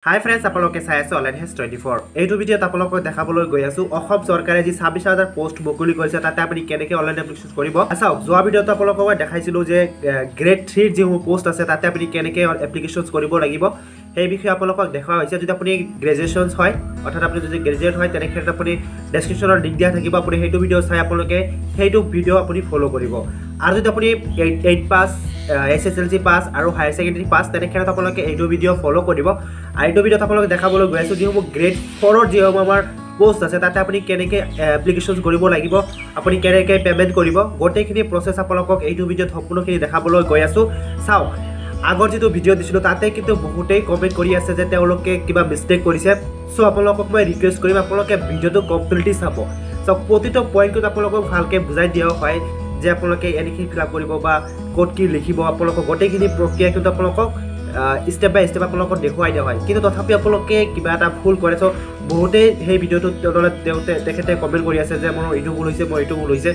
হাই friends, আপোনালোকে চাই আছে অনলাইন হেজ 24। এইটো ভিডিঅ'ত আপোনালোকক দেখাবলৈ গৈ আছোঁ অসম চৰকাৰে যি 26,000 পোষ্ট মুকলি কৰিছে তাতে আপুনি কেনেকৈ অনলাইন এপ্লিকেশ্যন কৰিব। চাওক, যোৱা ভিডিঅ'ত আপোনালোকক মই দেখাইছিলোঁ যে গ্ৰেড 3ৰ যিসমূহ পোষ্ট আছে তাতে আপুনি কেনেকৈ এপ্লিকেশ্যন কৰিব লাগিব সেই বিষয়ে আপোনালোকক দেখুওৱা হৈছে। যদি আপুনি গ্ৰেজুৱেশ্যনছ হয়, অৰ্থাৎ আপুনি যদি গ্ৰেজুৱেট হয় তেনেক্ষেত্ৰত আপুনি ডেছক্ৰিপশ্যনৰ লিংক দিয়া থাকিব। আপুনি সেইটো ভিডিঅ' চাই আপোনালোকে সেইটো ভিডিঅ' আপুনি ফ'ল' কৰিব। আৰু যদি আপুনি 8 পাছ, SSLC পাছ আৰু হায়াৰ ছেকেণ্ডেৰী পাছ তেনেক্ষেত্ৰত আপোনালোকে এইটো ভিডিঅ' ফ'ল' কৰিব। আৰু এইটো ভিডিঅ'ত আপোনালোকে দেখাবলৈ গৈ আছোঁ যিসমূহ গ্ৰেড 4ৰ যিসমূহ আমাৰ পোষ্ট আছে তাতে আপুনি কেনেকৈ এপ্লিকেশ্যন কৰিব লাগিব, আপুনি কেনেকৈ পে'মেণ্ট কৰিব, গোটেইখিনি প্ৰচেছ আপোনালোকক এইটো ভিডিঅ'ত সম্পূৰ্ণখিনি দেখাবলৈ গৈ আছোঁ। চাওক, আগৰ যিটো ভিডিঅ' দিছিলোঁ তাতে কিন্তু বহুতেই কমেণ্ট কৰি আছে যে তেওঁলোকে কিবা মিষ্টেক কৰিছে। চ' আপোনালোকক মই ৰিকুৱেষ্ট কৰিম আপোনালোকে ভিডিঅ'টো কমপ্লিটলি চাব। চ' প্ৰতিটো পইণ্টত আপোনালোকক ভালকৈ বুজাই দিয়া হয় যে আপোনালোকে এনেখিনি ফিল আপ কৰিব বা ক'ত কি লিখিব, আপোনালোকক গোটেইখিনি প্ৰক্ৰিয়া কিন্তু আপোনালোকক ষ্টেপ বাই ষ্টেপ আপোনালোকক দেখুৱাই দিয়া হয়। কিন্তু তথাপি আপোনালোকে কিবা এটা ভুল কৰে। চ' বহুতেই সেই ভিডিঅ'টোত তেখেতে কমেণ্ট কৰি আছে যে মোৰ এইটো ভুল হৈছে, মোৰ এইটো ভুল হৈছে।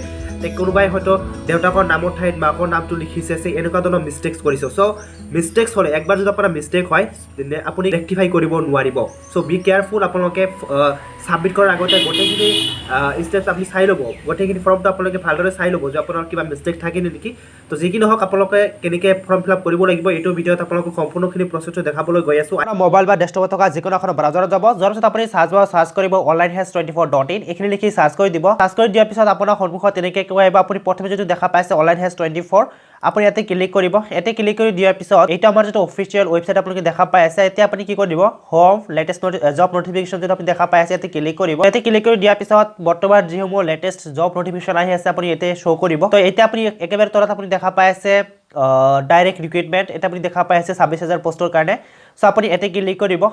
কোনোবাই হয়তো দেউতাকৰ নামৰ ঠাইত মাকৰ নামটো লিখিছে, এনেকুৱা ধৰণৰ মিষ্টেক্স কৰিছে। চ' মিষ্টেক্স হ'লে একবাৰ যদি আপোনাৰ মিষ্টেক হয় তেন্তে আপুনি ৰেক্টিফাই কৰিব নোৱাৰিব। চ' বি কেয়াৰফুল। আপোনালোকে ছাবমিট কৰাৰ আগতে গোটেইখিনি ষ্টেপছ আপুনি চাই ল'ব, গোটেইখিনি ফৰ্মটো আপোনালোকে ভালদৰে চাই ল'ব যে আপোনাৰ কিবা মিষ্টেক থাকে নেকি। তো যি কি নহওক আপোনালোকে কেনেকৈ ফৰ্ম ফিল আপ কৰিব লাগিব এইটো ভিডিঅ'ত আপোনালোকক সম্পূৰ্ণখিনি প্ৰচেছটো দেখাবলৈ গৈ আছোঁ। আপোনাৰ মোবাইল বা ডেস্কটপত থকা যিকোনো এখন ব্ৰাউজাৰত যাব, যোৱাৰ পিছত আপুনি চাৰ্চ কৰিব onlinehez24.in। এইখিনি লিখি চাৰ্চ কৰি দিব। চাৰ্চ কৰি দিয়াৰ পিছত আপোনাৰ সন্মুখত তেনেকৈ আহিব। আপুনি প্ৰথমে যিটো দেখা পাইছে onlinehez24, আপুনি ইয়াতে ক্লিক কৰিব। ইয়াতে ক্লিক কৰি দিয়াৰ পিছত এইটো আমাৰ যিটো অফিচিয়েল ৱেবছাইট আপোনালোকে দেখা পাই আছে, এতিয়া আপুনি কি কৰি দিব, হোম লেটেষ্ট জব নটিফিকেশ্যন যিটো আপুনি দেখা পাই আছে ইয়াতে ক্লিক কৰিব। ইয়াতে ক্লিক কৰি দিয়াৰ পিছত বৰ্তমান যিসমূহ লেটেষ্ট জব নটিফিকেশ্যন আহি আছে আপুনি ইয়াতে শ্ব' কৰিব। তো এতিয়া আপুনি একেবাৰে তলত আপুনি দেখা পাই আছে ডাইৰেক্ট ৰিক্ৰুইটমেণ্ট, এটা আপুনি দেখা পাই আছে 26,000 পোষ্টৰ কাৰণে। চ' আপুনি ইয়াতে ক্লিক কৰিব।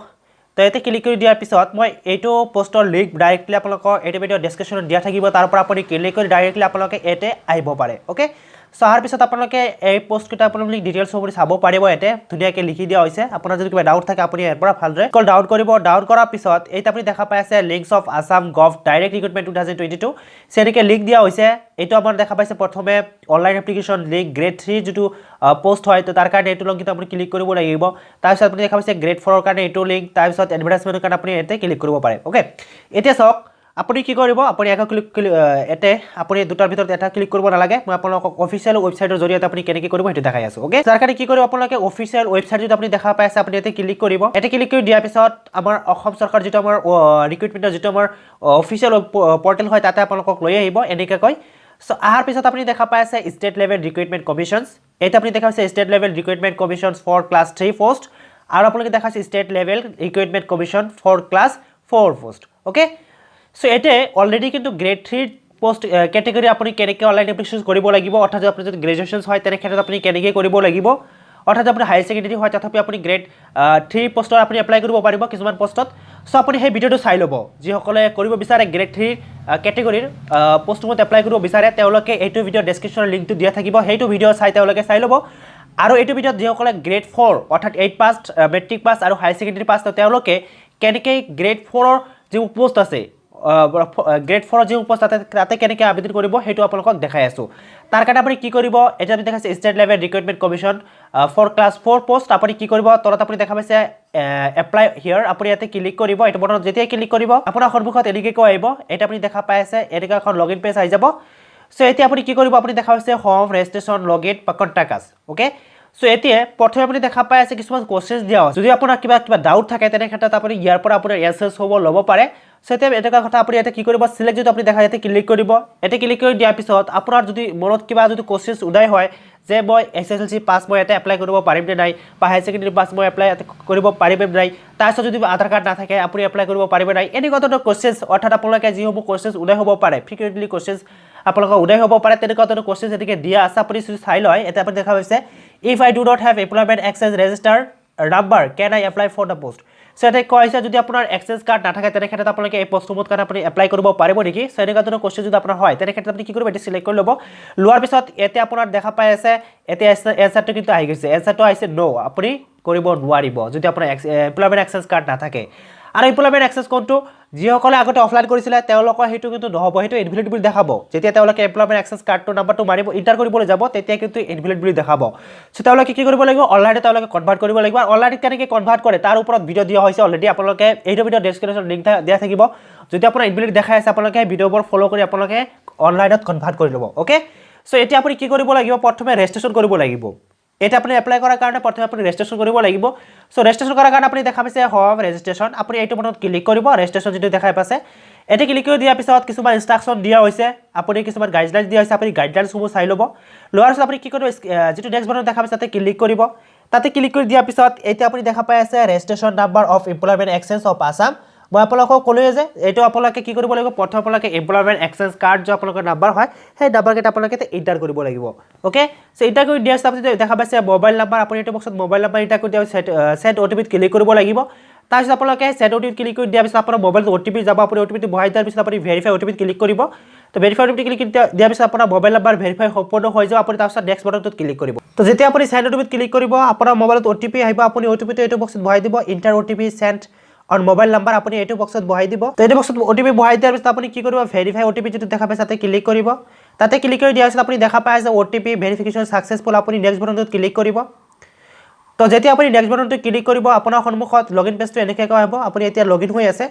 তো ইয়াতে ক্লিক কৰি দিয়াৰ পিছত মই এইটো পোষ্টৰ লিংক ডাইৰেক্টলি আপোনালোকৰ এইটো ভিডিঅ' ডেছক্ৰিপশ্যনত দিয়া থাকিব, তাৰ পৰা আপুনি ক্লিক কৰি ডাইৰেক্টলি আপোনালোকে ইয়াতে আহিব পাৰে। অ'কে, চ' অহাৰ পিছত আপোনালোকে এই পোষ্টকেইটা আপোনালোকে ডিটেইলছ আপুনি চাব পাৰিব। ইয়াতে ধুনীয়াকৈ লিখি দিয়া হৈছে। আপোনাৰ যদি কিবা ডাউট থাকে আপুনি ইয়াৰ পৰা ভালদৰে ডাউন কৰিব। ডাউন কৰাৰ পিছত এইটো আপুনি দেখা পাই আছে links of Assam gov direct recruitment 2022। এনেকৈ লিংক দিয়া হৈছে। এইটো আমাৰ দেখা পাইছে প্ৰথমে অনলাইন এপ্লিকেশ্যন লিংক গ্ৰেড 3 যিটো পোষ্ট হয়, তো তাৰ কাৰণে এইটো লিংক আপুনি ক্লিক কৰিব লাগিব। তাৰপিছত আপুনি দেখা পাইছে গ্ৰেড 4ৰ কাৰণে এইটো লিংক, তাৰপিছত এডভাৰটাইজমেণ্টৰ কাৰণে আপুনি ইয়াতে ক্লিক কৰিব পাৰে। অ'কে, এতিয়া চাওক আপুনি কি কৰিব, আপুনি এটা ইয়াতে আপুনি দুটাৰ ভিতৰত এটা ক্লিক কৰিব নালাগে। মই আপোনালোকক অফিচিয়েল ৱেবছাইটৰ জৰিয়তে আপুনি কেনেকৈ কৰিব সেইটো দেখাই আছোঁ। অ'কে, তাৰ কাৰণে কি কৰিব, আপোনালোকে অফিচিয়েল ৱেবছাইট যিটো আপুনি দেখা পাই আছে আপুনি ইয়াতে ক্লিক কৰিব। ইয়াতে ক্লিক কৰি দিয়াৰ পিছত আমাৰ অসম চৰকাৰ যিটো আমাৰ ৰিক্ৰুইটমেণ্টৰ যিটো আমাৰ অফিচিয়েল পৰ্টেল হয় তাতে আপোনালোকক লৈ আহিব এনেকৈ। চ' অহাৰ পিছত আপুনি দেখা পাই আছে ষ্টেট লেভেল ৰিক্ৰুইটমেণ্ট কমিশ্যনছ। এইটো আপুনি দেখা পাইছে state level recruitment commissions for class 3 post, আৰু আপোনালোকে দেখা পাইছে state level recruitment commission for class 4 post. Okay, so' এতিয়া অলৰেডি কিন্তু গ্ৰেড 3 পোষ্ট কেটেগৰী আপুনি কেনেকৈ অনলাইন এপ্লিকেশ্যন কৰিব লাগিব, অৰ্থাৎ আপুনি যদি গ্ৰেজুৱেশ্যন হয় তেনেক্ষেত্ৰত আপুনি কেনেকৈ কৰিব লাগিব, অৰ্থাৎ আপুনি হায়াৰ ছেকেণ্ডেৰী হয় তথাপি আপুনি গ্ৰেড 3 পোষ্টত আপুনি এপ্লাই কৰিব পাৰিব কিছুমান পোষ্টত। চ' আপুনি সেই ভিডিঅ'টো চাই ল'ব। যিসকলে কৰিব বিচাৰে গ্ৰেড 3 কেটেগৰীৰ পোষ্টসমূহত এপ্লাই কৰিব বিচাৰে তেওঁলোকে এইটো ভিডিঅ' ডেছক্ৰিপশ্যনৰ লিংকটো দিয়া থাকিব, সেইটো ভিডিঅ' তেওঁলোকে চাই ল'ব। আৰু এইটো ভিডিঅ'ত যিসকলে গ্ৰেড 4 অৰ্থাৎ 8 পাছ, মেট্ৰিক পাছ আৰু হায়াৰ ছেকেণ্ডেৰী পাছ তেওঁলোকে কেনেকৈ গ্ৰেড 4ৰ যিবোৰ পোষ্ট আছে, গ্ৰেড 4ৰ যিবোৰ পোষ্ট তাতে কেনেকৈ আবেদন কৰিব সেইটো আপোনালোকক দেখাই আছোঁ। তাৰ কাৰণে আপুনি কি কৰিব, এতিয়া আপুনি দেখাইছে state level recruitment commission for class 4 post. আপুনি কি কৰিব, তলত আপুনি দেখা পাইছে এপ্লাই হিয়াৰ, আপুনি ইয়াতে ক্লিক কৰিব। এইটো বটনত যেতিয়াই ক্লিক কৰিব আপোনাৰ সন্মুখত এনেকৈ আহিব। এটা আপুনি দেখা পাই আছে এনেকুৱা এখন লগইন পেজ আহি যাব। চ' এতিয়া আপুনি কি কৰিব, আপুনি দেখা পাইছে হোম ৰেজিষ্ট্ৰেশ্যন লগইন কণ্টেক্ট আছ। অ'কে, চ' এতিয়া প্ৰথমে আপুনি দেখা পাই আছে কিছুমান কুৱেশ্যনছ দিয়া আছে। যদি আপোনাৰ কিবা ডাউট থাকে তেনেক্ষেত্ৰত আপুনি ইয়াৰ পৰা আপোনাৰ এনচাৰ্ছ হ'ব ল'ব পাৰে। চ' এতিয়া এনেকুৱা কথা আপুনি ইয়াতে কি কৰিব, চিলেক্ট যিটো আপুনি দেখা ইয়াতে ক্লিক কৰিব। ইয়াতে ক্লিক কৰি দিয়াৰ পিছত আপোনাৰ যদি মনত কিবা যদি কুৱেশ্যনছ উদয় হয় যে মই SSLC পাছ মই ইয়াতে এপ্লাই কৰিব পাৰিম নে নাই, বা হায়াৰ ছেকেণ্ডেৰী পাছ মই এপ্লাই কৰিব পাৰিম নে নাই, তাৰপিছত যদি আধাৰ কাৰ্ড নাথাকে আপুনি এপ্লাই কৰিব পাৰিব নাই, এনেকুৱা ধৰণৰ কুৱেশ্যনছ, অৰ্থাৎ আপোনালোকে যিসমূহ কুৱেশ্যনছ উদয় হ'ব পাৰে ফ্ৰিকুৱেণ্টলি কুৱেশ্যনছ আপোনালোকৰ উদয় হ'ব পাৰে তেনেকুৱা ধৰণৰ কুৱেশ্যনছ এনেকৈ দিয়া আছে। আপুনি যদি চাই লয় এতিয়া আপুনি দেখা পাইছে if I do not have employment exchange register number can I apply for the post. So' এতিয়া কৈ আছে যদি আপোনাৰ এক্সেঞ্জ কাৰ্ড নাথাকে তেনেক্ষেত্ৰত আপোনালোকে এই পোষ্টসমূহৰ কাৰণে আপুনি এপ্লাই কৰিব পাৰিব নেকি। চ' এনেকুৱা ধৰণৰ কুৱেশ্যন যদি আপোনাৰ হয় তেনেক্ষেত্ৰত আপুনি কি কৰিব, এতিয়া চিলেক্ট কৰি ল'ব। লোৱাৰ পিছত এতিয়া আপোনাৰ দেখা পাই আছে এতিয়া এনচাৰটো কিন্তু আহি গৈছে। এনচাৰটো আহিছে ন', আপুনি কৰিব নোৱাৰিব যদি আপোনাৰ এমপ্লয়মেণ্ট এক্সেঞ্জ কাৰ্ড নাথাকে। আৰু এমপ্লয়মেণ্ট এক্সেছ কোনটো যিসকলে আগতে অফলাইন কৰিছিলে তেওঁলোকৰ সেইটো কিন্তু নহ'ব, সেইটো ইনভেলিড বুলি দেখাব। যেতিয়া তেওঁলোকে এমপ্লয়মেণ্ট এক্সেছ কাৰ্ডটোৰ নাম্বাৰটো মাৰিব ইণ্টাৰ কৰিবলৈ যাব তেতিয়া কিন্তু ইনভেলিড বুলি দেখাব। চ' তেওঁলোকে কি কৰিব লাগিব, অনলাইনে তেওঁলোকে কনভাৰ্ট কৰিব লাগিব। আৰু অনলাইনত কেনেকৈ কনভাৰ্ট কৰে তাৰ ওপৰত ভিডিঅ' দিয়া হৈছে অলৰেডি, আপোনালোকে এইটো ভিডিঅ' ডেছক্ৰিপশ্যন লিংক দিয়া থাকিব। যদি আপোনাৰ ইনভেলিড দেখাই আছে আপোনালোকে ভিডিঅ'বোৰ ফ'ল' কৰি আপোনালোকে অনলাইনত কনভাৰ্ট কৰি ল'ব। অ'কে, চ' এতিয়া আপুনি কি কৰিব লাগিব, প্ৰথমে ৰেজিষ্ট্ৰেশ্যন কৰিব লাগিব। এটা আপুনি এপ্লাই কৰাৰ কাৰণে প্ৰথমে আপুনি ৰেজিষ্ট্ৰেশ্যন কৰিব লাগিব। চ' ৰেজিষ্ট্ৰেশ্যন কৰাৰ কাৰণে আপুনি দেখা পাইছে হোম ৰেজিষ্ট্ৰেশ্যন, আপুনি এইটো বটনত ক্লিক কৰিব। ৰেজিষ্ট্ৰেশ্যন যিটো দেখাই পাইছে এটি ক্লিক কৰি দিয়াৰ পিছত কিছুমান ইনষ্ট্ৰাকশ্যন দিয়া হৈছে, আপুনি কিছুমান গাইডলাইন দিয়া হৈছে, আপুনি গাইডলাইনসমূহ চাই ল'ব। লোৱাৰ পিছত আপুনি কি কৰিব, যিটো নেক্সট বটন দেখা পাইছে তাতে ক্লিক কৰিব। তাতে ক্লিক কৰি দিয়াৰ পিছত এতিয়া আপুনি দেখা পাই আছে registration number of employment exchange of Assam. মই আপোনালোকক ক'লোৱে যে এইটো আপোনালোকে কি কৰিব লাগিব, প্ৰথম আপোনালোকে এমপ্লয়মেণ্ট এক্সচেঞ্জ কাৰ্ড যে আপোনালোকৰ নাম্বাৰ হয় সেই নাম্বাৰকেইটা আপোনালোকে ইণ্টাৰ কৰিব লাগিব। অ'কে, চ' ইণ্টাৰ কৰি দিয়াৰ পিছত দেখা পাইছে মোবাইল নাম্বাৰ, আপুনি এইটো বক্সত মোবাইল নাম্বাৰ ইণ্টাৰ কৰি দিয়া চেণ্ড অ'টিপিত ক্লিক কৰিব লাগিব। তাৰপিছত আপোনালোকে চেণ্ড অ'টিপিত ক্লিক কৰি দিয়াৰ পিছত আপোনাৰ মোবাইলটো অ'টিপি যাব, আপুনি অ'টিপিটো বহাই দিয়াৰ পিছত আপুনি ভেৰিফাই অ'টিপিত ক্লিক কৰিব। তো ভেৰিফাই অ'টিপিত ক্লিক দিয়াৰ পিছত আপোনাৰ মোবাইল নাম্বাৰ ভেৰিফাই সম্পূৰ্ণ হৈ যাব, আপুনি তাৰপিছত নেক্সট বটনটোত ক্লিক কৰিব। তো যেতিয়া আপুনি চেণ্ড অ'টিপিত ক্লিক কৰিব আপোনাৰ মোবাইলত অ'টিপি আহিব, আপুনি অ'টিপিটো এইটো বক্সত বহাই দিব, enter OTP send on mobile number আপুনি এইটো বক্সত বহাই দিব। তো এইটো বক্সত অ'টিপি বহাই দিয়াৰ পিছত আপুনি কি কৰিব, ভেৰিফাই অ'টিপি যিটো দেখা পাইছে তাতে ক্লিক কৰিব। তাতে ক্লিক কৰি দিয়াৰ পিছত আপুনি দেখা পাই আছে অ'টিপি ভেৰিফিকেশ্যন ছাকচেছফুল, আপুনি নেক্সট বটনটোত ক্লিক কৰিব। তো যেতিয়া আপুনি নেক্সট বটনটো ক্লিক কৰিব আপোনাৰ সন্মুখত লগইন পেজটো এনেকৈ আহিব, আপুনি এতিয়া লগইন হৈ আছে।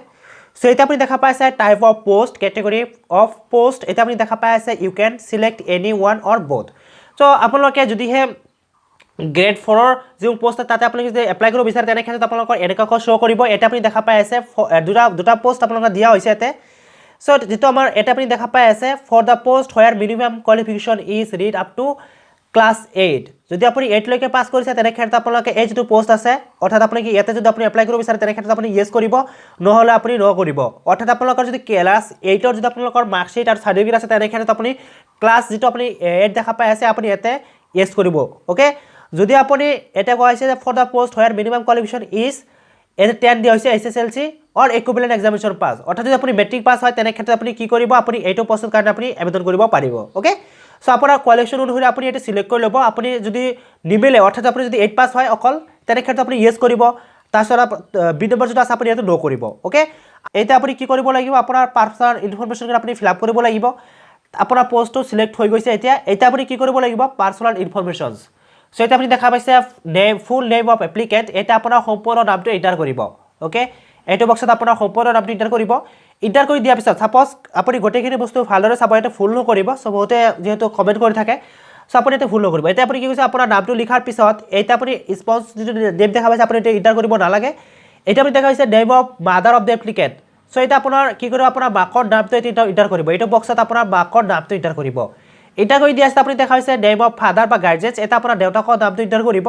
চ' এতিয়া আপুনি দেখা পাই আছে type of post, category of post, এতিয়া আপুনি দেখা পাই আছে ইউ কেন চিলেক্ট এনি ওৱান অৰ বোথ। চ' আপোনালোকে যদিহে গ্ৰেড 4ৰ যিবোৰ পোষ্ট তাতে আপুনি যদি এপ্লাই কৰিব বিচাৰে তেনেক্ষেত্ৰত আপোনালোকৰ এনেকুৱাকৈ শ্ব' কৰিব। এতিয়া আপুনি দেখা পাই আছে দুটা পোষ্ট আপোনালোকক দিয়া হৈছে ইয়াতে। চ' যিটো আমাৰ এটা আপুনি দেখা পাই আছে for the post where minimum qualification is read up to class 8। যদি আপুনি 8 লৈকে পাছ কৰিছে তেনেক্ষেত্ৰত আপোনালোকে এই যিটো পোষ্ট আছে অৰ্থাৎ আপুনি ইয়াতে যদি আপুনি এপ্লাই কৰিব বিচাৰে তেনেক্ষেত্ৰত আপুনি য়েছ কৰিব, নহ'লে আপুনি ন কৰিব। অৰ্থাৎ আপোনালোকৰ যদি ক্লাছ 8ৰ যদি আপোনালোকৰ মাৰ্কশ্বিট আৰু চাৰ্টিফিকেট আছে তেনেক্ষেত্ৰত আপুনি ক্লাছ যিটো আপুনি 8 দেখা পাই আছে আপুনি ইয়াতে য়েছ কৰিব। অ'কে, যদি আপুনি এতিয়া কোৱা হৈছে যে for the post where minimum qualification is 10 দিয়া হৈছে SSLC অৰ ইকুইভেলেণ্ট এক্সামিনেশ্যন পাছ, অৰ্থাৎ যদি আপুনি মেট্ৰিক পাছ হয় তেনেক্ষেত্ৰত আপুনি কি কৰিব, আপুনি এইটো পোষ্টৰ কাৰণে আপুনি আবেদন কৰিব পাৰিব। অ'কে, চ' আপোনাৰ কোৱালিফিকেশ্যন অনুসৰি আপুনি এইটো চিলেক্ট কৰি ল'ব। আপুনি যদি নিমিলে অৰ্থাৎ আপুনি যদি 8 পাছ হয় অকল তেনেক্ষেত্ৰত আপুনি য়েছ কৰিব, তাৰপিছত বি নম্বৰ যিটো আছে আপুনি এইটো ন' কৰিব। অ'কে, এতিয়া আপুনি কি কৰিব লাগিব, আপোনাৰ পাৰ্চনেল ইনফৰমেশ্যনখিনি আপুনি ফিল আপ কৰিব লাগিব। আপোনাৰ পোষ্টটো চিলেক্ট হৈ গৈছে। এতিয়া আপুনি কি কৰিব লাগিব, পাৰ্চনেল ইনফৰমেশ্যনছ। চ' এতিয়া আপুনি দেখা পাইছে ফুল নেম অফ এপ্লিকেণ্ট, এতিয়া আপোনাৰ সম্পূৰ্ণ নামটো এণ্টাৰ কৰিব। অ'কে, এইটো বক্সত আপোনাৰ সম্পূৰ্ণ নামটো এণ্টাৰ কৰিব। এণ্টাৰ কৰি দিয়াৰ পিছত ছাপ'জ আপুনি গোটেইখিনি বস্তু ভালদৰে চাব, ইয়াতে ভুল নকৰিব। চ' বহুতে যিহেতু কমেণ্ট কৰি থাকে, চ' আপুনি ইয়াতে ভুল নকৰিব। এতিয়া আপুনি কি কৈছে, আপোনাৰ নামটো লিখাৰ পিছত এতিয়া আপুনি স্পঞ্জ যিটো নেম দেখা পাইছে আপুনি এতিয়া এণ্টাৰ কৰিব নালাগে। এতিয়া আপুনি দেখা পাইছে name of mother of the applicant. So' এতিয়া আপোনাৰ কি কৰিব, আপোনাৰ মাকৰ নামটো এতিয়া এণ্টাৰ কৰিব। এইটো বক্সত আপোনাৰ মাকৰ নামটো এণ্টাৰ কৰিব। এণ্টাৰ কৰি দিয়া আছে আপুনি দেখা পাইছে নেম অফ ফাদাৰ বা গাৰ্জেন্স, এটা আপোনাৰ দেউতাকৰ নামটো এণ্টাৰ কৰিব।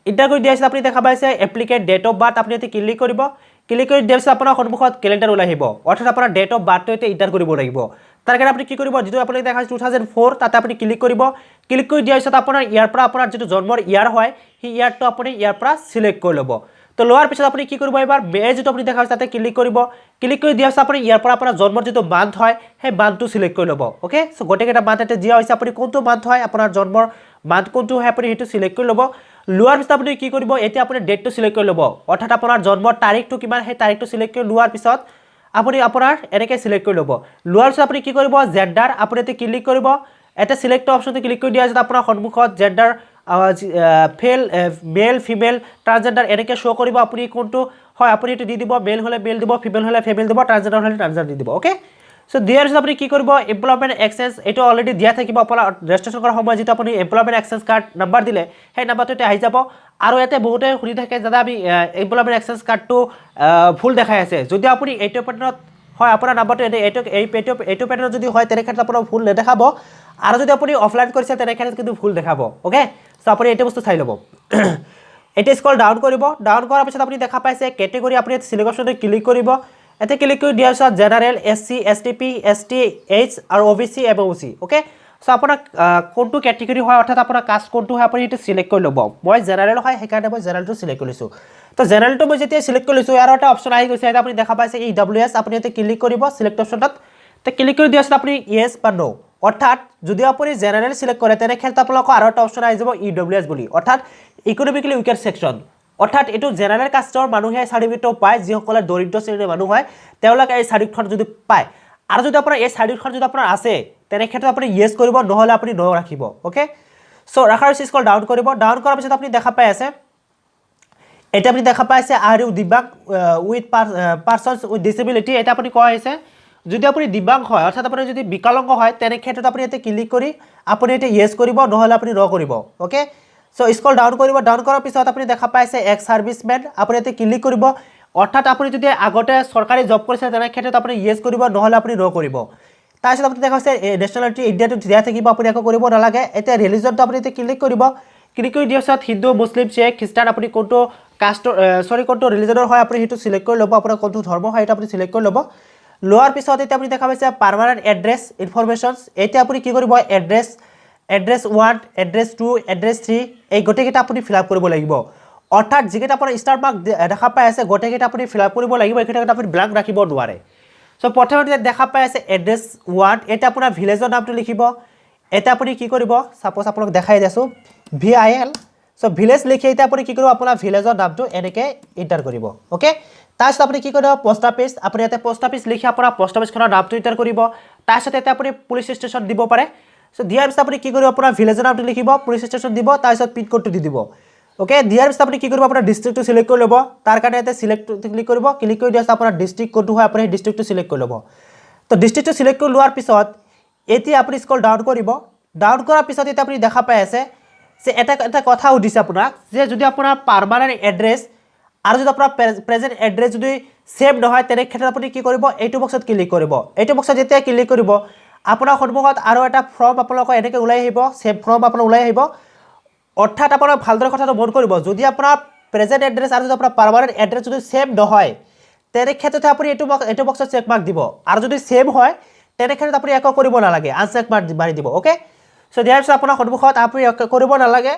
এণ্টাৰ কৰি দিয়া আছে আপুনি দেখা পাইছে এপ্লিকেণ্ট ডেট অফ বাৰ্থ, আপুনি ইয়াতে ক্লিক কৰিব। ক্লিক কৰি দিয়াৰ পিছত আপোনাৰ সন্মুখত কেলেণ্ডাৰ ওলাই আহিব, অৰ্থাৎ আপোনাৰ ডেট অফ বাৰ্থটো এতিয়া এণ্টাৰ কৰিব লাগিব। তাৰ কাৰণে আপুনি কি কৰিব, যিটো আপুনি দেখা পাইছে 2004 তাতে আপুনি ক্লিক কৰিব। ক্লিক কৰি দিয়াৰ পিছত আপোনাৰ ইয়াৰ পৰা আপোনাৰ যিটো জন্মৰ ইয়াৰ হয় সেই ইয়াৰটো আপুনি ইয়াৰ পৰা চিলেক্ট কৰি ল'ব। তো লোৱাৰ পিছত আপুনি কি কৰিব, এবাৰ মে যিটো আপুনি দেখা পাইছে তাতে ক্লিক কৰিব। ক্লিক কৰি দিয়াৰ পিছত আপুনি ইয়াৰ পৰা আপোনাৰ জন্মৰ যিটো মান্থ হয় সেই মান্থটো চিলেক্ট কৰি ল'ব। অ'কে, চ' গোটেইকেইটা মান্থ ইয়াতে দিয়া হৈছে, আপুনি কোনটো মান্থ হয় আপোনাৰ জন্মৰ মান্থ কোনটো হয় আপুনি সেইটো চিলেক্ট কৰি ল'ব। লোৱাৰ পিছত আপুনি কি কৰিব, এতিয়া আপুনি ডেটটো চিলেক্ট কৰি ল'ব, অৰ্থাৎ আপোনাৰ জন্মৰ তাৰিখটো কিমান সেই তাৰিখটো চিলেক্ট কৰি লোৱাৰ পিছত আপুনি আপোনাৰ এনেকৈ চিলেক্ট কৰি ল'ব। লোৱাৰ পিছত আপুনি কি কৰিব, জেণ্ডাৰ আপুনি ইয়াতে ক্লিক কৰিব। এটা চিলেক্ট অপশ্যনটো ক্লিক কৰি দিয়াৰ পিছত আপোনাৰ সন্মুখত জেণ্ডাৰ মেল ফিমেল ট্ৰান্সজেণ্ডাৰ এনেকৈ শ্ব' কৰিব, আপুনি কোনটো হয় আপুনি এইটো দি দিব। মেল হ'লে মেল দিব, ফিমেল হ'লে ফিমেল দিব, ট্ৰান্সজেণ্ডাৰ হ'লে ট্ৰান্সজেণ্ডাৰ দি দিব। অ'কে, চ' দিয়াৰ পিছত আপুনি কি কৰিব, এমপ্লয়মেণ্ট এক্সেঞ্জ এইটো অলৰেডি দিয়া থাকিব আপোনাৰ ৰেজিষ্ট্ৰেশ্যন কৰাৰ সময়ত, যিটো আপুনি এমপ্লয়মেণ্ট এক্সেঞ্জ কাৰ্ড নাম্বাৰ দিলে সেই নাম্বাৰটো এতিয়া আহি যাব। আৰু ইয়াতে বহুতে সুধি থাকে দাদা আমি এমপ্লয়মেণ্ট এক্সেঞ্জ কাৰ্ডটো ভুল দেখাই আছে। যদি আপুনি এইটো পেটাৰ্ণত হয় আপোনাৰ নাম্বাৰটো এইটো পেটাৰ্ণত যদি হয় তেনেক্ষেত্ৰত আপোনাৰ ভুল নেদেখাব, আৰু যদি আপুনি অফলাইন কৰিছে তেনেক্ষেত্ৰত কিন্তু ভুল দেখাব। অ'কে, চ' আপুনি এইটো বস্তু চাই ল'ব। এতিয়া স্ক্ৰল ডাউন কৰিব। ডাউন কৰাৰ পিছত আপুনি দেখা পাইছে কেটেগৰী, আপুনি চিলেক্ট অপশ্যনটো ক্লিক কৰিব। এতিয়া ক্লিক কৰি দিয়াৰ পিছত general, SC, STP, ST, H আৰু OBC MOC। অ'কে, চ' আপোনাক কোনটো কেটেগৰী হয় অৰ্থাৎ আপোনাৰ কাষ্ট কোনটো হয় আপুনি এইটো চিলেক্ট কৰি ল'ব। মই জেনাৰেল হয় সেইকাৰণে মই জেনাৰেলটো চিলেক্ট কৰিছোঁ। তো জেনাৰেলটো মই যেতিয়া চিলেক্ট কৰিছোঁ ইয়াৰ এটা অপশ্যন আহি গৈছে, এতিয়া আপুনি দেখা পাইছে EWS, আপুনি ইয়াতে ক্লিক কৰিব চিলেক্ট অপশ্যনটোত। তো ক্লিক কৰি দিয়াৰ পিছত আপুনি য়েছ বা ন', অৰ্থাৎ যদি আপুনি জেনাৰেল চিলেক্ট কৰে তেনেক্ষেত্ৰত আপোনালোকৰ আৰু এটা অপশ্যন আহি যাব EWS বুলি, অৰ্থাৎ ইকনমিকেলি উইকাৰ ছেকশ্যন। অৰ্থাৎ এইটো জেনাৰেল কাষ্টৰ মানুহে চাৰ্টিফিকেটটো পায়, যিসকলে দৰিদ্ৰ শ্ৰেণীৰ মানুহ হয় তেওঁলোকে এই চাৰ্টিফিকেটখন যদি পায়। আৰু যদি আপোনাৰ এই চাৰ্টিফিকেটখন যদি আপোনাৰ আছে তেনে ক্ষেত্ৰত আপুনি ইয়েছ কৰিব, নহ'লে আপুনি ন ৰাখিব। অ'কে, চ' ৰাখাৰ পিছত স্কল ডাউন কৰিব। ডাউন কৰাৰ পিছত আপুনি দেখা পাই আছে, এটা আপুনি দেখা পাই আছে আৰু দিব্যাংগ উইথ পাৰ্চনছ উইথ ডিছেবিলিটি। এটা আপুনি কোৱা হৈছে যদি আপুনি দিব্যাংগ হয়, অৰ্থাৎ আপুনি যদি বিকলাংগ হয় তেনে ক্ষেত্ৰত আপুনি ইয়াতে ক্লিক কৰি আপুনি এতিয়া ইয়েছ কৰিব, নহ'লে আপুনি ন কৰিব। অ'কে, চ' স্কল ডাউন কৰিব। ডাউন কৰাৰ পিছত আপুনি দেখা পাইছে এক্স ছাৰ্ভিচমেন, আপুনি ইয়াতে ক্লিক কৰিব। অৰ্থাৎ আপুনি যদি আগতে চৰকাৰী জব কৰিছে তেনে ক্ষেত্ৰত আপুনি ইয়েছ কৰিব, নহ'লে আপুনি ন কৰিব। তাৰপিছত আপুনি দেখা হৈছে নেশ্যনেলিটি ইণ্ডিয়াটো দিয়া থাকিব, আপুনি একো কৰিব নালাগে। এতিয়া ৰিলিজনটো আপুনি এতিয়া ক্লিক কৰিব। ক্লিক কৰি দিয়াৰ পিছত হিন্দু, মুছলিম, শিখ, খ্ৰীষ্টান আপুনি কোনটো কাষ্টৰ কোনটো ৰিলিজনৰ হয় আপুনি সেইটো চিলেক্ট কৰি ল'ব, আপোনাৰ কোনটো ধৰ্ম হয় সেইটো আপুনি চিলেক্ট কৰি ল'ব। লোৱাৰ পিছত এতিয়া আপুনি দেখা পাইছে পাৰ্মানেণ্ট এড্ৰেছ ইনফৰমেশ্যনছ। এতিয়া আপুনি কি কৰিব, এড্ৰেছ 1, এড্ৰেছ 2, এড্ৰেছ 3 এই গোটেইকেইটা আপুনি ফিল আপ কৰিব লাগিব। অৰ্থাৎ যিকেইটা আপোনাৰ ষ্টাৰ মাৰ্ক দেখা পাই আছে গোটেইকেইটা আপুনি ফিল আপ কৰিব লাগিব, এইকেইটা আপুনি ব্লাংক ৰাখিব নোৱাৰে। চ' প্ৰথমতে দেখা পাই আছে এড্ৰেছ 1, এতিয়া আপোনাৰ ভিলেজৰ নামটো লিখিব। এতিয়া আপুনি কি কৰিব, ছাপ'জ আপোনাক দেখাই দিছোঁ VIL, চ' ভিলেজ লিখি এতিয়া আপুনি কি কৰিব, আপোনাৰ ভিলেজৰ নামটো এনেকৈ এণ্টাৰ কৰিব। অ'কে, তাৰপিছত আপুনি কি কৰিব, পোষ্ট অফিচ, আপুনি ইয়াতে পোষ্ট অফিচ লিখি আপোনাৰ পোষ্ট অফিচখনৰ নামটো এণ্টাৰ কৰিব। তাৰপিছত এতিয়া আপুনি পুলিচ ষ্টেচন দিব পাৰে। চ' দিয়াৰ পিছত আপুনি কি কৰিব, আপোনাৰ ভিলেজৰ নামটো লিখিব, পুলিচ ষ্টেচন দিব, তাৰপিছত পিনক'ডটো দি দিব। অ'কে, দিয়াৰ পিছত আপুনি কি কৰিব, আপোনাৰ ডিষ্ট্ৰিক্টটো চিলেক্ট কৰি ল'ব। তাৰ কাৰণে ইয়াতে চিলেক্ট ক্লিক কৰিব। ক্লিক কৰি দিয়াৰ পিছত আপোনাৰ ডিষ্ট্ৰিক্ট কোনটো হয় আপুনি সেই ডিষ্ট্ৰিক্টটো চিলেক্ট কৰি ল'ব। তো ডিষ্ট্ৰিক্টটো চিলেক্ট কৰি লোৱাৰ পিছত এতিয়া আপুনি স্কল ডাউন কৰিব। ডাউন কৰাৰ পিছত এতিয়া আপুনি দেখা পাই আছে যে এটা কথা সুধিছে আপোনাক যে যদি আপোনাৰ পাৰ্মানেণ্ট এড্ৰেছ আৰু যদি আপোনাৰ প্ৰেজেণ্ট এড্ৰেছ যদি ছেম নহয় তেনে ক্ষেত্ৰত আপুনি কি কৰিব, এইটো বক্সত ক্লিক কৰিব। এইটো বক্সত যেতিয়া ক্লিক কৰিব আপোনাৰ সন্মুখত আৰু এটা ফৰ্ম আপোনালোকৰ এনেকৈ ওলাই আহিব, ছেম ফৰ্ম আপোনাৰ ওলাই আহিব। অৰ্থাৎ আপোনাৰ ভালদৰে কথাটো মন কৰিব, যদি আপোনাৰ প্ৰেজেণ্ট এড্ৰেছ আৰু যদি আপোনাৰ পাৰ্মানেণ্ট এড্ৰেছ যদি ছেম নহয় তেনে ক্ষেত্ৰত আপুনি এইটো বক্সত চেক মাৰ্ক দিব, আৰু যদি ছেম হয় তেনে ক্ষেত্ৰত আপুনি একো কৰিব নালাগে, আনচেক মাৰ্ক মাৰি দিব। অ'কে, চ' দিয়াৰ পিছত আপোনাৰ সন্মুখত আপুনি একো কৰিব নালাগে,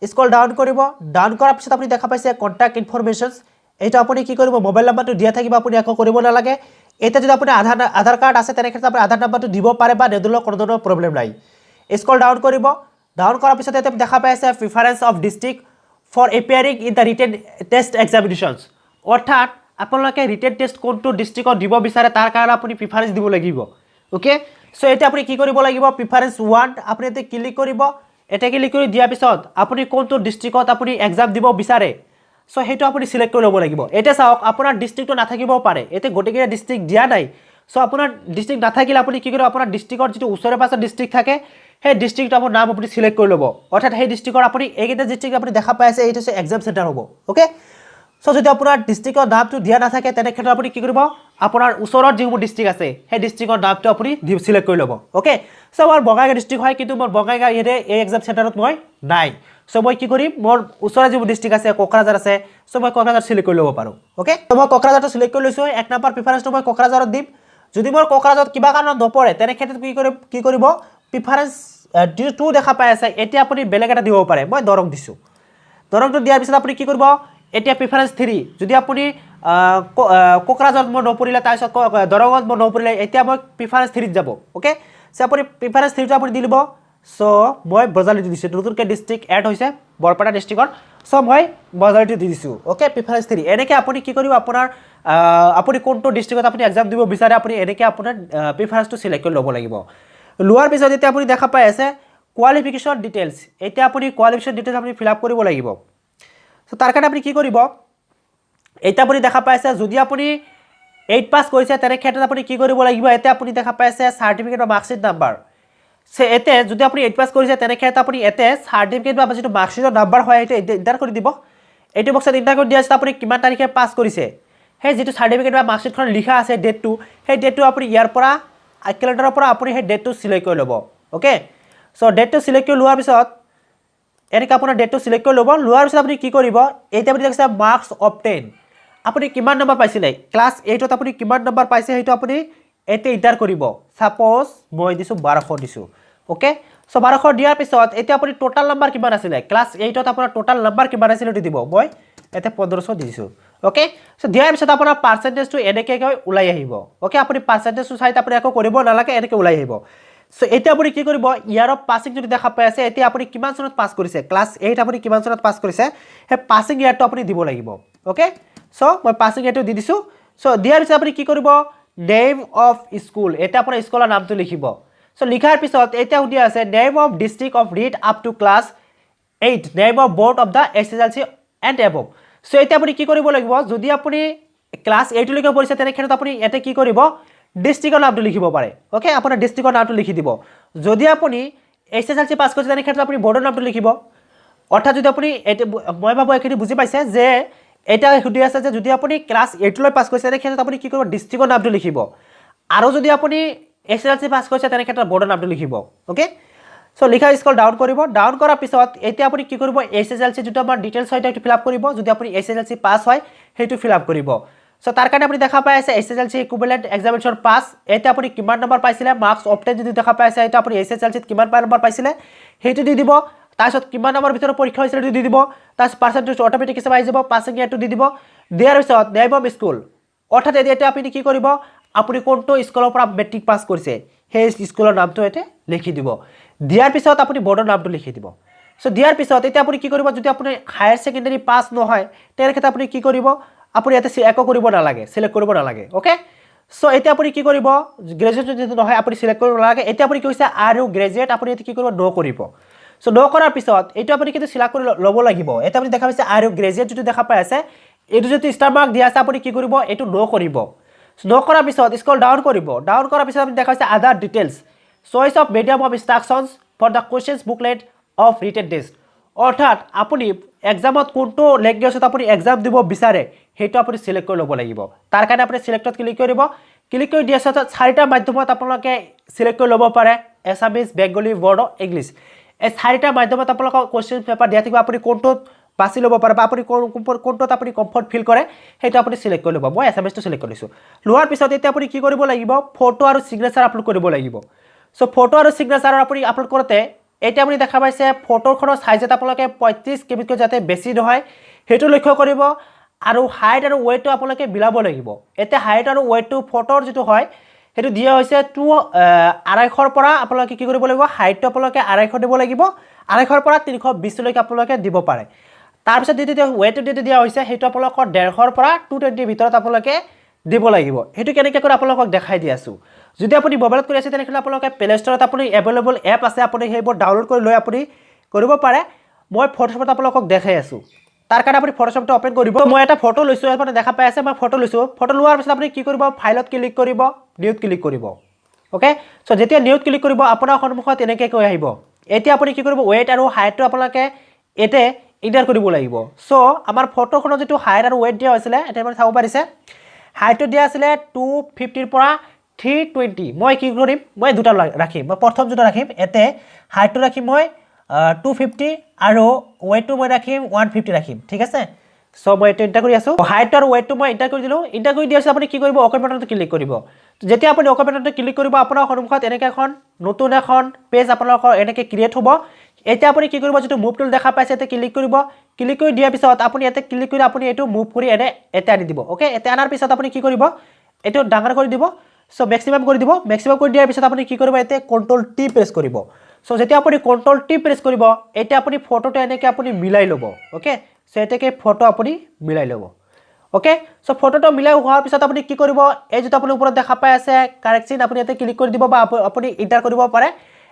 স্কল ডাউন কৰিব। ডাউন কৰাৰ পিছত আপুনি দেখা পাইছে কণ্টেক্ট ইনফৰমেশ্যনছ, এইটো আপুনি কি কৰিব, মোবাইল নাম্বাৰটো দিয়া থাকিব, আপুনি একো কৰিব নালাগে। এতিয়া যদি আপুনি আধাৰ কাৰ্ড আছে তেনে ক্ষেত্ৰত আপুনি আধাৰ নাম্বাৰটো দিব পাৰে বা নিদিলেও কোনো ধৰণৰ প্ৰব্লেম নাই। স্কল ডাউন কৰিব। ডাউন কৰাৰ পিছত এতিয়া দেখা পাইছে preference of district for appearing in the written test examinations, অৰ্থাৎ আপোনালোকে ৰিটেন টেষ্ট কোনটো ডিষ্ট্ৰিক্টত দিব বিচাৰে তাৰ কাৰণে আপুনি প্ৰিফাৰেঞ্চ দিব লাগিব। অ'কে, চ' এতিয়া আপুনি কি কৰিব লাগিব, প্ৰিফাৰেঞ্চ 1 আপুনি এতিয়া ক্লিক কৰিব। এতিয়া ক্লিক কৰি দিয়াৰ পিছত আপুনি কোনটো ডিষ্ট্ৰিক্টত আপুনি এক্সাম দিব বিচাৰে চ' সেইটো আপুনি চিলেক্ট কৰি ল'ব লাগিব। এতিয়া চাওক আপোনাৰ ডিষ্ট্ৰিক্টটো নাথাকিবও পাৰে, এতিয়া গোটেইকেইটা ডিষ্ট্ৰিক্ট দিয়া নাই। চ' আপোনাৰ ডিষ্ট্ৰিক্ট নাথাকিলে আপুনি কি কৰিব, আপোনাৰ ডিষ্ট্ৰিক্টৰ যিটো ওচৰে পাঁচৰে ডিষ্ট্ৰিক্ট থাকে সেই ডিষ্ট্ৰিক্টৰ আপোনাৰ নাম আপুনি চিলেক্ট কৰি ল'ব। অৰ্থাৎ সেই ডিষ্ট্ৰিক্টৰ আপুনি এইকেইটা ডিষ্ট্ৰিক্ট আপুনি দেখা পাই আছে এইটো হৈছে এক্সাম চেণ্টাৰ হ'ব। অ'কে, চ' যদি আপোনাৰ ডিষ্ট্ৰিক্টৰ নামটো দিয়া নাথাকে তেনে ক্ষেত্ৰত আপুনি কি কৰিব, আপোনাৰ ওচৰত যিবোৰ ডিষ্ট্ৰিক্ট আছে সেই ডিষ্ট্ৰিক্টৰ নামটো আপুনি চিলেক্ট কৰি ল'ব। অ'কে, চ' মোৰ বঙাইগাঁও ডিষ্ট্ৰিক্ট হয়, কিন্তু মোৰ বঙাইগাঁও এই এক্সাম চেণ্টাৰত মই নাই। চ' মই কি কৰিম, মোৰ ওচৰত যিবোৰ ডিষ্ট্ৰিক্ট আছে কোকৰাঝাৰ আছে, চ' মই কোকৰাঝাৰ চিলেক্ট কৰি ল'ব পাৰোঁ। অ'কে, চ' মই কোকৰাঝাৰটো চিলেক্ট কৰি লৈছোঁ। 1 নম্বৰ প্ৰিফাৰেঞ্চটো মই কোকৰাঝাৰত দিম। যদি মোৰ কোকৰাঝাৰত কিবা কাৰণত নপৰে তেনে ক্ষেত্ৰত কি কৰিব, প্ৰিফাৰেঞ্চ 2 দেখা পাই আছে, এতিয়া আপুনি বেলেগ এটা দিব পাৰে। মই দৰং দিছোঁ। দৰংটো দিয়াৰ পিছত আপুনি কি কৰিব, এতিয়া প্ৰিফাৰেঞ্চ 3 যদি আপুনি কোকৰাঝাৰত মই নপৰিলে তাৰপিছত দৰঙত মই নপৰিলে এতিয়া মই প্ৰিফাৰেঞ্চ 3ত যাব। অ'কে, চ' আপুনি প্ৰিফাৰেঞ্চ 3টো আপুনি দি দিব। চ' মই বজালিটো দিছোঁ, নতুনকৈ ডিষ্ট্ৰিক্ট এড হৈছে বৰপেটা ডিষ্ট্ৰিক্টৰ, চ' মই বজালিটো দি দিছোঁ। অ'কে, প্ৰিফাৰেঞ্চ 3 এনেকৈ আপুনি কি কৰিব, আপোনাৰ আপুনি কোনটো ডিষ্ট্ৰিক্টত আপুনি এক্সাম দিব বিচাৰে আপুনি এনেকৈ আপোনাৰ প্ৰিফাৰেঞ্চটো চিলেক্ট কৰি ল'ব লাগিব। লোৱাৰ পিছত এতিয়া আপুনি দেখা পাই আছে কোৱালিফিকেশ্যন ডিটেইলছ, এতিয়া আপুনি কোৱালিফিকেশ্যন ডিটেইলছ আপুনি ফিল আপ কৰিব লাগিব। চ' তাৰ কাৰণে আপুনি কি কৰিব, এতিয়া আপুনি দেখা পাইছে যদি আপুনি 8 পাছ কৰিছে তেনে ক্ষেত্ৰত আপুনি কি কৰিব লাগিব, এতিয়া আপুনি দেখা পাইছে চাৰ্টিফিকেট বা মাৰ্কশ্বিট নাম্বাৰ। এতিয়া যদি আপুনি 8 পাছ কৰিছে তেনে ক্ষেত্ৰত আপুনি ইয়াতে চাৰ্টিফিকেট বা যিটো মাৰ্কশ্বিটৰ নাম্বাৰ হয় সেইটো এণ্টাৰ কৰি দিব। এইটো বক্সত এণ্টাৰ কৰি দিয়াৰ পিছত আপুনি কিমান তাৰিখে পাছ কৰিছে সেই যিটো চাৰ্টিফিকেট বা মাৰ্কশ্বিটখন লিখা আছে ডেটটো, সেই ডেটটো আপুনি ইয়াৰ পৰা কেলেণ্ডাৰৰ পৰা আপুনি সেই ডেটটো চিলেক্ট কৰি ল'ব। অ'কে, চ' ডেটটো চিলেক্ট কৰি লোৱাৰ পিছত এনেকৈ আপোনাৰ ডেটটো চিলেক্ট কৰি ল'ব। লোৱাৰ পিছত আপুনি কি কৰিব, এতিয়া আপুনি দেখিছে মাৰ্কছ অবটেইন, আপুনি কিমান নম্বৰ পাইছিলে ক্লাছ 8ত আপুনি কিমান নম্বৰ পাইছে সেইটো আপুনি এতিয়া এণ্টাৰ কৰিব। ছাপ'জ মই দিছোঁ 1200 দিছোঁ। অ'কে, চ' 1200 দিয়াৰ পিছত এতিয়া আপুনি টোটাল নম্বৰ কিমান আছিলে ক্লাছ 8ত আপোনাৰ টোটাল নম্বৰ কিমান আছিলে সেইটো দিব। মই এতিয়া 1500 দিছোঁ। অ'কে, চ' দিয়াৰ পিছত আপোনাৰ পাৰ্চেণ্টেজটো এনেকৈ ওলাই আহিব। অ'কে, আপুনি পাৰ্চেণ্টেজটো চাই আপুনি একো কৰিব নালাগে, এনেকৈ ওলাই আহিব। সো এতিয়া আপুনি কি কৰিব ইয়াৰ অফ পাছিং যদি দেখা পাই আছে এতিয়া আপুনি কিমান চনত পাছ কৰিছে ক্লাছ 8 আপুনি কিমান চনত পাছ কৰিছে হে পাছিং ইয়াৰটো আপুনি দিব লাগিব ওকে সো মই পাছিং ইয়াৰটো দি দিছো সো দিয়াৰ পিছত আপুনি কি কৰিব নেম অফ স্কুল এটা আপোনাৰ স্কুলৰ নামটো লিখিব সো লিখাৰ পিছত এতিয়া উঠি আছে name of district of read up to class 8 name of board of the SSLC and above so এতিয়া আপুনি কি কৰিব লাগিব যদি আপুনি ক্লাছ 8 লৈকে পঢ়িছে তেনে ক্ষেত্ৰত আপুনি এতে কি কৰিব ডিস্ট্ৰিক্টৰ নামটো লিখিব পাৰে ওকে আপোনাৰ ডিস্ট্ৰিক্টৰ নামটো লিখি দিব যদি আপুনি এছএছএলসি পাছ কৰিছে তেনে ক্ষেত্ৰত আপুনি বোৰ্ডৰ নামটো লিখিব অৰ্থাৎ যদি আপুনি মই ভাবো এখিনি বুজি পাইছে যে এটা সুধি আছে যে যদি আপুনি ক্লাছ 8 লৈ পাছ কৰিছে তেনে ক্ষেত্ৰত আপুনি কি কৰিব ডিস্ট্ৰিক্টৰ নামটো লিখিব আৰু যদি আপুনি এছএছএলসি পাছ কৰিছে তেনে ক্ষেত্ৰত বোৰ্ডৰ নামটো লিখিব ওকে সো লিখা স্কল ডাউন কৰিব ডাউন কৰাৰ পিছত এতিয়া আপুনি কি কৰিব এছএছএলসি যেটো আমাৰ ডিটেইলছ হয় এটা ফিল আপ কৰিব যদি আপুনি এছএছএলসি পাছ হয় হেতু ফিল আপ কৰিব সো তাৰ কাৰণে আপুনি দেখা পাই আছে এছএছএলসি ইকুইভ্যালেন্ট এক্সামিনেশন পাস এটা আপুনি কিমান নম্বৰ পাইছিলে মাৰ্কস অবটেন যদি দেখা পাই আছে এটা আপুনি এছএছএলসিত কিমান নম্বৰ পাইছিলে হেতু দি দিব তাৰপিছত কিমান নম্বৰ ভিতৰত পৰীক্ষা হৈছিল দি দিব তাৰ পাৰ্চেন্টেজ অটোমেটিক হিচাপে আহি যাব পাছিং ইয়াৰটো দি দিব দিয়াৰ পিছত নেম অফ স্কুল অৰ্থাৎ এতিয়া আপুনি কি কৰিব আপুনি কোনটো স্কুলৰ পৰা মেট্ৰিক পাছ কৰিছে সেই স্কুলৰ নামটো এতে লিখি দিব দিয়াৰ পিছত আপুনি বোৰ্ডৰ নামটো লিখি দিব সো দিয়াৰ পিছত এতিয়া আপুনি কি কৰিব যদি আপুনি হায়াৰ সেকেন্ডাৰী পাছ নহয় তেনে ক্ষেত্ৰত আপুনি কি কৰিব আপুনি এতে একো কৰিব নালাগে সিলেক্ট কৰিব নালাগে ওকে সো এতিয়া আপুনি কি কৰিব গ্ৰেজুৱেট যদি নহয় আপুনি সিলেক্ট কৰিব নালাগে এতিয়া আপুনি কি কৈছে আৰ ইউ গ্ৰেজুৱেট আপুনি এতে কি কৰিব নো কৰিব সো নো কৰাৰ পিছত এইটো আপুনি কিন্তু সিলেক্ট কৰি ল'ব লাগিব এটা আপুনি দেখা পাইছে আৰ ইউ গ্ৰেজুৱেট যদি দেখা পাই আছে এইটো যদি ষ্টাৰ মাৰ্ক দিয়া আছে আপুনি কি কৰিব এইটো নো কৰিব নো কৰাৰ পিছত স্ক্ৰল ডাউন কৰিব ডাউন কৰাৰ পিছত আপুনি দেখা পাইছে other details choice of medium of instructions for the questions booklet of written test অৰ্থাৎ আপুনি এক্সামত কোনটো লেংগুৱেজত আপুনি এক্সাম দিব বিচাৰে হেতু আপুনি সিলেক্ট কৰি ল'ব লাগিব তাৰ কাৰণে আপুনি সিলেক্টত ক্লিক কৰিব ক্লিক কৰি দিয়াৰ পিছত চাৰিটা মাধ্যমত আপোনালোকে সিলেক্ট কৰি ল'ব পাৰে এছামিজ বেংগলী বড়ো ইংলিছ এই চাৰিটা মাধ্যমত আপোনালোকক কোৱেশ্চন পেপাৰ দিয়া থাকিব আপুনি কোনটো বাছি ল'ব পাৰে বা আপুনি কোনটোত আপুনি কমফৰ্ট ফিল কৰে হেতু আপুনি সিলেক্ট কৰি ল'ব মই এছামিজটো সিলেক্ট কৰিছো লোৱাৰ পিছত এতিয়া আপুনি কি কৰিব লাগিব ফটো আৰু সিগনেচাৰ আপলোড কৰিব লাগিব সো ফটো আৰু সিগনেচাৰ আপুনি আপলোড কৰোতে এতিয়া আপুনি দেখা পাইছে ফটোখনৰ সাইজ এটা আপোনালোকে 35 কেবিতকৈ যাতে বেছি নহয় হেতু লক্ষ্য কৰিব আৰু হাইট আৰু ওয়েটটো আপোনালোকে মিলাব লাগিব এতে হাইট আৰু ওয়েটটো ফটোৰ যেটো হয় হেতু দিয়া হৈছে 2.5 পৰা আপোনালোকে কি কৰিব লাগিব হাইটটো আপোনালোকে 2.5 দিব লাগিব 2.5 পৰা 320 লৈকে আপোনালোকে দিব পাৰে তাৰ পিছত যেটো ওয়েটটো দিয়া হৈছে হেতু আপোনালোকৰ 1.5 পৰা 220 ভিতৰত আপোনালোকে দিব লাগিব হেতু কেনেকৈ কৰি আপোনালোকক দেখাই দি আছো যদি আপুনি মোবাইলত কৰি আছে তেনেহলে আপোনালোকে প্লে ষ্টৰত আপুনি এভেইলেবল এপ আছে আপুনি সেইবোৰ ডাউনলোড কৰি লৈ আপুনি কৰিব পাৰে মই ফটোশ্বপত আপোনালোকক দেখাই আছো তাৰ কাৰণে আপুনি ফটোশ্বপটো ওপেন কৰিব মই এটা ফটো লৈছো আপুনি দেখা পাই আছে মই ফটো লৈছো ফটো লোৱাৰ পিছত আপুনি কি কৰিব ফাইলত ক্লিক কৰিব নিউত ক্লিক কৰিব ওকে সো যেতিয়া নিউত ক্লিক কৰিব আপোনাৰ সন্মুখত এনেকৈ কৈ আহিব এতিয়া আপুনি কি কৰিব ওয়েট আৰু হাইটটো আপোনালোকে এতে ইন্টাৰ কৰিব লাগিব সো আমাৰ ফটোখনৰ যেটো হাইট আৰু ওয়েট দিয়া হৈছিল এটা আপুনি চাব পাৰিছে হাইটটো দিয়া আছিল 250 ৰ পৰা 320 মই কি কৰিম মই দুটা ৰাখিম মই প্ৰথম যেটো ৰাখিম এতে হাইটটো ৰাখিম মই 250 আৰু ওয়েটটো মই ৰাখিম 150 ৰাখিম ঠিক আছে সো মই এটা ইন্টাৰ কৰি আছো হাইট আৰু ওয়েটটো মই ইন্টাৰ কৰি দিলো ইন্টাৰ কৰি দিয়াৰ পিছত আপুনি কি কৰিব ওকে বাটনটো ক্লিক কৰিব যেতিয়া আপুনি ওকে বাটনটো ক্লিক কৰিব আপোনাৰ সন্মুখত এনেকৈ এখন নতুন এখন পেজ আপোনালোকৰ এনেকৈ ক্ৰিয়েট হ'ব এতিয়া আপুনি কি কৰিব যেটো মুভ টুল দেখা পাইছে এতে ক্লিক কৰিব ক্লিক কৰি দিয়াৰ পিছত আপুনি এতে ক্লিক কৰি আপুনি এটো মুভ কৰি এতে আনি দিব ওকে এতে আনাৰ পিছত আপুনি কি কৰিব এটো ডাঙৰ কৰি দিব সো ম্যাক্সিমাম কৰি দিব ম্যাক্সিমাম কৰি দিয়াৰ পিছত আপুনি কি কৰিব এতে কন্ট্ৰোল টি প্ৰেছ কৰিব সো যেতিয়া আপুনি কন্ট্ৰোল টি প্ৰেছ কৰিব এটা আপুনি ফটোটো এনেকৈ আপুনি মিলাই ল'ব ওকে সো এতেকে ফটো আপুনি মিলাই ল'ব ওকে সো ফটোটো মিলাই হোৱাৰ পিছত আপুনি কি কৰিব এই যেটো আপুনি ওপৰত দেখা পাই আছে কাৰেকশন আপুনি এতে ক্লিক কৰি দিব বা আপুনি এন্টাৰ কৰিব পাৰে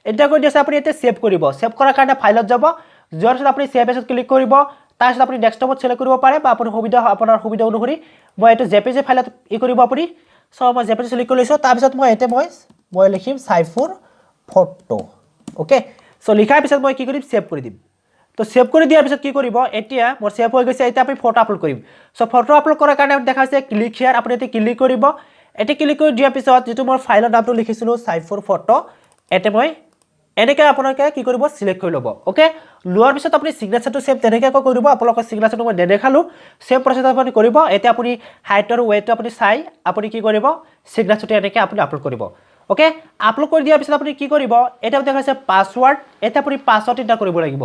এন্টাৰ কৰি দিছে আপুনি এতে সেভ কৰিব সেভ কৰাৰ কাৰণে ফাইলত যাব যোৱাৰ পিছত আপুনি সেভ এছত ক্লিক কৰিব তাৰ পিছত আপুনি ডেস্কটপত সিলেক্ট কৰিব পাৰে বা আপুনি আপোনাৰ সুবিধা অনুসৰি মই এটো জেপিজি ফাইলত কৰিব আপুনি সো মই জেপিজি সিলেক্ট কৰি লৈছো তাৰ পিছত মই লিখিম সাইফুৰ ফটো ওকে সো লিখাৰ পিছত মই কি কৰিম সেভ কৰি দিম তো সেভ কৰি দিয়াৰ পিছত কি কৰিব এতিয়া মোৰ সেভ হৈ গৈছে এতিয়া আমি ফটো আপলোড কৰিম সো ফটো আপলোড কৰাৰ কাৰণে দেখা হৈছে ক্লিক হিয়াৰ আপুনি এতে ক্লিক কৰিব এতে ক্লিক কৰি দিয়াৰ পিছত যেটো মোৰ ফাইলৰ নামটো লিখিছিলো সাইফুৰ ফটো এতে মই এনেকৈ আপোনালোকে কি কৰিব সিলেক্ট কৰি ল'ব ওকে লোৱাৰ পিছত আপুনি সিগনেচাৰটো সেভ তেনেকৈ কৰিব আপোনালোকৰ সিগনেচাৰটো মই দেখালো সেভ প্ৰসেছ আপুনি কৰিব এতিয়া আপুনি হাইট আৰু ওয়েটটো আপুনি চাই আপুনি কি কৰিব সিগনেচাৰটো এনেকৈ আপুনি আপলোড কৰিব ওকে আপলোড কৰি দিয়াৰ পিছত আপুনি কি কৰিব এটা দেখা আছে পাসওয়াৰ্ড এটা আপুনি পাসওয়াৰ্ড এন্টাৰ কৰিব লাগিব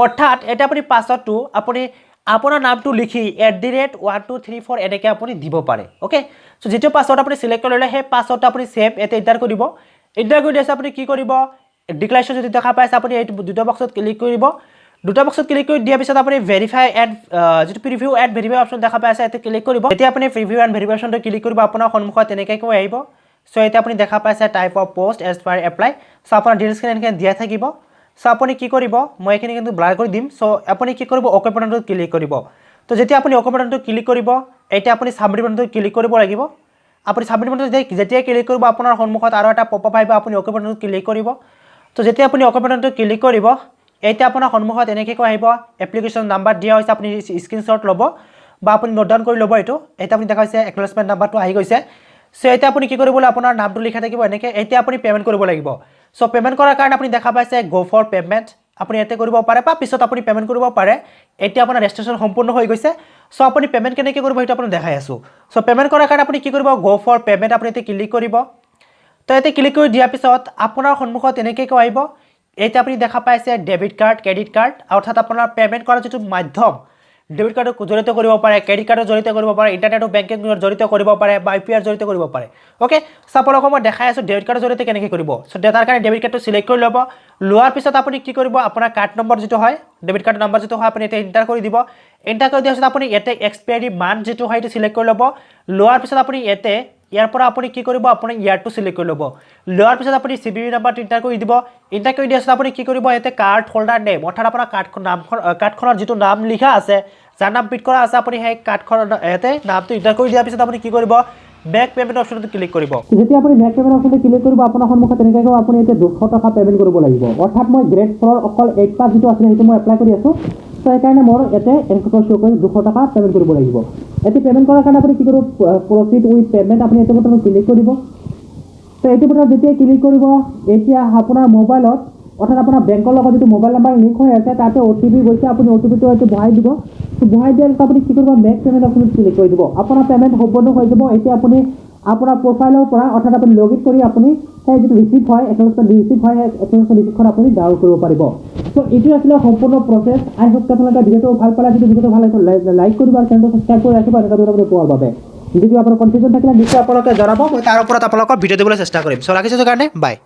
অৰ্থাৎ এটা আপুনি পাসওয়াৰ্ডটো আপুনি আপোনাৰ নামটো লিখি @1234 এনেকৈ আপুনি দিব পাৰে ওকে সো যেটো পাসওয়াৰ্ড আপুনি সিলেক্ট কৰি ললে সেই পাসওয়াৰ্ডটো আপুনি সেভ এতে এন্টাৰ কৰিব এণ্টাৰ কৰি দিছে আপুনি কি কৰিব ডিক্লাৰেশ্যন যদি দেখা পাইছে আপুনি এই দুটা বক্সত ক্লিক কৰিব দুটা বক্সত ক্লিক কৰি দিয়াৰ পিছত আপুনি ভেৰিফাই এণ্ড যিটো প্ৰিভিউ এণ্ড ভেৰিফাই অপশ্যন দেখা পাইছে ইয়াতে ক্লিক কৰিব এতিয়া আপুনি প্ৰিভিউ এণ্ড ভেৰিফিকেশ্যনটো ক্লিক কৰিব আপোনাৰ সন্মুখত তেনেকৈ কৈ আহিব চ' এতিয়া আপুনি দেখা পাইছে type of post as per apply so' আপোনাৰ ডিটেইলছখিনি এনেকৈ দিয়া থাকিব চ' আপুনি কি কৰিব মই এইখিনি কিন্তু ব্লাৰ কৰি দিম চ' আপুনি কি কৰিব অ'কে বাটনটোত ক্লিক কৰিব তো যেতিয়া আপুনি অ'কে বাটনটোত ক্লিক কৰিব এতিয়া আপুনি ছাবমিট বাটনটোত ক্লিক কৰিব লাগিব আপুনি ছাবমিট বাটনটোত যেতিয়া ক্লিক কৰিব আপোনাৰ সন্মুখত আৰু এটা পপআপ আহিব আপুনি অ'কে বাটনটোত ক্লিক কৰিব তো যেতিয়া আপুনি অ'কে বাটনটোত ক্লিক কৰিব এতিয়া আপোনাৰ সন্মুখত এনেকৈ কৈ আহিব এপ্লিকেশ্যন নাম্বাৰ দিয়া হৈছে আপুনি স্ক্ৰীনশ্বট ল'ব বা আপুনি নোট ডাউন কৰি ল'ব এইটো এতিয়া আপুনি দেখা হৈছে একনলেজমেণ্ট নাম্বাৰটো আহি গৈছে চ' এতিয়া আপুনি কি কৰিবলৈ আপোনাৰ নামটো লিখা থাকিব এনেকৈ এতিয়া আপুনি পে'মেণ্ট কৰিব লাগিব চ' পে'মেণ্ট কৰাৰ কাৰণে আপুনি দেখা পাইছে গ' ফৰ পে'মেণ্ট আপুনি ইয়াতে কৰিব পাৰে বা পিছত আপুনি পে'মেণ্ট কৰিব পাৰে এতিয়া আপোনাৰ ৰেজিষ্ট্ৰেশ্যন সম্পূৰ্ণ হৈ গৈছে চ' আপুনি পে'মেণ্ট কেনেকৈ কৰিব সেইটো আপোনাক দেখাই আছোঁ চ' পে'মেণ্ট কৰাৰ কাৰণে আপুনি কি কৰিব গ' ফৰ পে'মেণ্ট আপুনি ইয়াতে ক্লিক কৰিব তো ইয়াতে ক্লিক কৰি দিয়াৰ পিছত আপোনাৰ সন্মুখত এনেকৈ কৈ আহিব এতিয়া আপুনি দেখা পাইছে ডেবিট কাৰ্ড ক্ৰেডিট কাৰ্ড অৰ্থাৎ আপোনাৰ পে'মেণ্ট কৰাৰ যিটো মাধ্যম ডেবিট কাৰ্ডৰ জৰিয়তে কৰিব পাৰে ক্ৰেডিট কাৰ্ডৰ জৰিয়তে কৰিব পাৰে ইণ্টাৰনেট বেংকিঙৰ জৰিয়তে কৰিব পাৰে বা IPR জৰিয়তে কৰিব পাৰে অ'কে চাপলক মই দেখাই আছোঁ ডেবিট কাৰ্ডৰ জৰিয়তে কেনেকৈ কৰিব চ' তাৰ কাৰণে ডেবিট কাৰ্ডটো চিলেক্ট কৰি ল'ব লোৱাৰ পিছত আপুনি কি কৰিব আপোনাৰ কাৰ্ড নম্বৰ যিটো হয় ডেবিট কাৰ্ডৰ নম্বৰ যিটো হয় আপুনি এতিয়া এণ্টাৰ কৰি দিব এণ্টাৰ কৰি দিয়াৰ পিছত আপুনি ইয়াতে এক্সপায়াৰী মান্থ যিটো হয় সেইটো চিলেক্ট কৰি ল'ব লোৱাৰ পিছত আপুনি ইয়াতে ইয়াৰ পৰা আপুনি কি কৰিব আপুনি ইয়াৰটো চিলেক্ট কৰি ল'ব লোৱাৰ পিছত আপুনি CVV নাম্বাৰটো এণ্টাৰ কৰি দিব এণ্টাৰ কৰি দিয়াৰ পিছত আপুনি কি কৰিব ইয়াতে কাৰ্ড হোল্ডাৰ নেম অৰ্থাৎ আপোনাৰ কাৰ্ডখনৰ যিটো নাম লিখা আছে যাৰ নাম পিট কৰা আছে আপুনি সেই কাৰ্ডখনৰ ইয়াতে নামটো এণ্টাৰ কৰি দিয়াৰ পিছত আপুনি কি কৰিব বেক পে'মেণ্ট অপশ্যনটো ক্লিক কৰিব যেতিয়া আপুনি বেক পে'মেণ্ট অপশ্যনটো ক্লিক কৰিব আপোনাৰ সন্মুখত তেনেকৈ আপুনি এতিয়া 200 টকা পে'মেণ্ট কৰিব লাগিব অৰ্থাৎ মই গ্ৰেড 4 অকল 8 পাছ যিটো আছিলে সেইটো মই এপ্লাই কৰি আছোঁ চ' সেইকাৰণে মোৰ ইয়াতে এনেকৈ শ্ব' কৰি 200 টকা পে'মেণ্ট কৰিব লাগিব এতিয়া পে'মেণ্ট কৰাৰ কাৰণে আপুনি কি কৰিব প্ৰচিড উইথ পে'মেণ্ট আপুনি এইটো বটনত ক্লিক কৰিব চ' এইটো বটনত যেতিয়া ক্লিক কৰিব এতিয়া আপোনাৰ মোবাইলত অৰ্থাৎ আপোনাৰ বেংকৰ লগত যিটো মোবাইল নাম্বাৰ লিংক হৈ আছে তাতে OTP গৈছে আপুনি OTPটো এইটো বহাই দিব বহাই দিয়াৰ পিছত আপুনি কি কৰিব মেক পে'মেণ্ট অপশ্যনত ক্লিক কৰি দিব আপোনাৰ পে'মেণ্ট সম্পূৰ্ণ হৈ যাব এতিয়া আপুনি আপোনাৰ প্ৰফাইলৰ পৰা অৰ্থাৎ আপুনি লগ ইন কৰি আপুনি সেই যিটো ৰিচিপ্ট হয় একনলেজমেণ্ট ৰিচিপ্ট হয় একনলেজমেণ্ট ৰিচিপ্টখন আপুনি ডাউনলোড কৰিব পাৰিব চ' এইটো আছিলে সম্পূৰ্ণ প্ৰচেছ আই হোপ আপোনালোকে ভিডিঅ'টো ভাল পালে যদি ভিডিঅ'টো ভাল লাগিছে লাইক কৰিব আৰু চেনেলটো ছাবস্ক্ৰাইব কৰি ৰাখিব এনেকুৱা ধৰণৰ পোৱাৰ বাবে যদি আপোনাৰ কনফিউজন থাকিলে নিশ্চয় আপোনালোকে জনাব মই তাৰ ওপৰত আপোনালোকৰ ভিডিঅ' দিবলৈ চেষ্টা কৰিম চ' ৰাখিছোঁ কাৰণে বাই